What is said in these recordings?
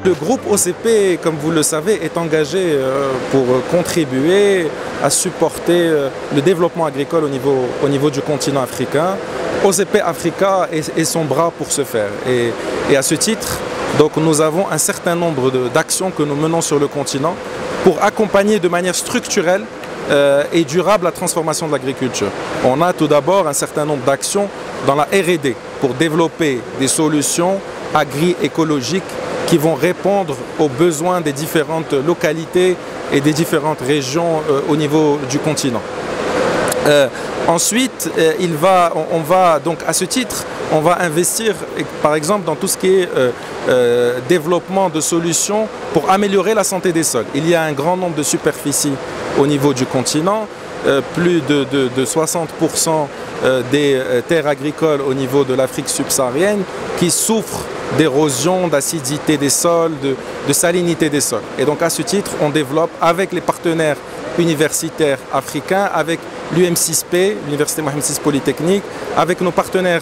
Le groupe OCP, comme vous le savez, est engagé pour contribuer à supporter le développement agricole au niveau du continent africain. OCP Africa est son bras pour ce faire. Et à ce titre, donc, nous avons un certain nombre d'actions que nous menons sur le continent pour accompagner de manière structurelle et durable la transformation de l'agriculture. On a tout d'abord un certain nombre d'actions dans la R&D pour développer des solutions agri-écologiques qui vont répondre aux besoins des différentes localités et des différentes régions au niveau du continent. Ensuite, on va donc à ce titre, on va investir par exemple dans tout ce qui est développement de solutions pour améliorer la santé des sols. Il y a un grand nombre de superficies au niveau du continent, plus de 60% des terres agricoles au niveau de l'Afrique subsaharienne qui souffrent d'érosion, d'acidité des sols, de salinité des sols. Et donc à ce titre, on développe avec les partenaires universitaires africains, avec l'UM6P, l'Université Mohamed VI Polytechnique, avec nos partenaires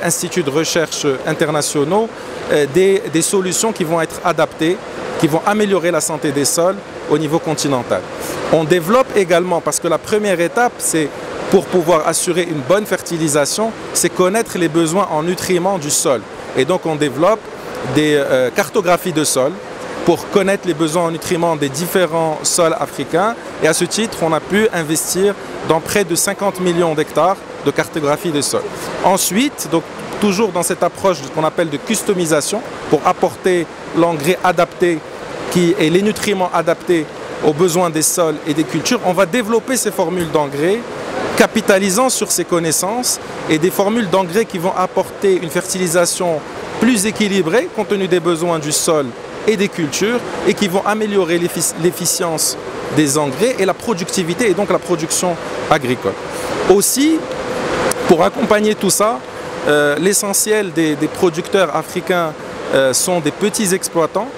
instituts de recherche internationaux, des solutions qui vont être adaptées, qui vont améliorer la santé des sols au niveau continental. On développe également, parce que la première étape, c'est pour pouvoir assurer une bonne fertilisation, c'est connaître les besoins en nutriments du sol. Et donc on développe des cartographies de sol pour connaître les besoins en nutriments des différents sols africains. Et à ce titre, on a pu investir dans près de 50 millions d'hectares de cartographie des sols. Ensuite, donc, toujours dans cette approche qu'on appelle de customisation, pour apporter l'engrais adapté et les nutriments adaptés aux besoins des sols et des cultures, on va développer ces formules d'engrais capitalisant sur ces connaissances et des formules d'engrais qui vont apporter une fertilisation plus équilibrée compte tenu des besoins du sol et des cultures et qui vont améliorer l'efficience des engrais et la productivité et donc la production agricole. Aussi, pour accompagner tout ça, l'essentiel des producteurs africains sont des petits exploitants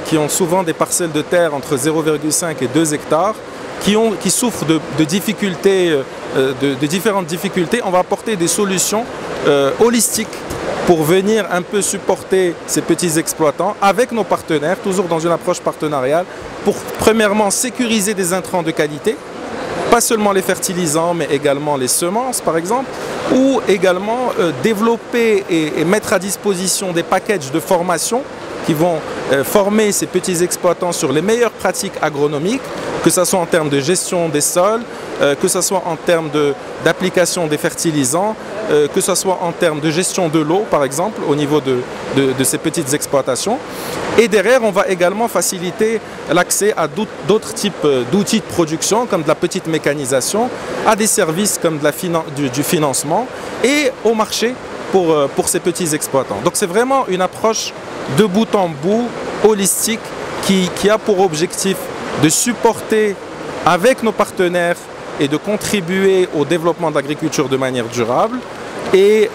qui ont souvent des parcelles de terre entre 0,5 et 2 hectares, qui souffrent de difficultés, de différentes difficultés. On va apporter des solutions holistiques pour venir un peu supporter ces petits exploitants avec nos partenaires, toujours dans une approche partenariale, pour premièrement sécuriser des intrants de qualité, pas seulement les fertilisants, mais également les semences par exemple, ou également développer et mettre à disposition des packages de formation qui vont former ces petits exploitants sur les meilleures pratiques agronomiques, que ce soit en termes de gestion des sols, que ce soit en termes d'application des fertilisants, que ce soit en termes de gestion de l'eau, par exemple, au niveau de ces petites exploitations. Et derrière, on va également faciliter l'accès à d'autres types d'outils de production, comme de la petite mécanisation, à des services comme du financement et au marché pour ces petits exploitants. Donc c'est vraiment une approche de bout en bout, holistique, qui a pour objectif de supporter avec nos partenaires et de contribuer au développement de l'agriculture de manière durable et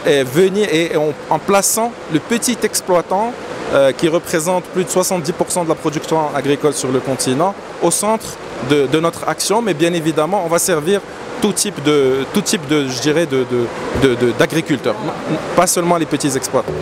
en plaçant le petit exploitant qui représente plus de 70% de la production agricole sur le continent au centre de notre action, mais bien évidemment on va servir tout type d'agriculteurs, pas seulement les petits exploitants.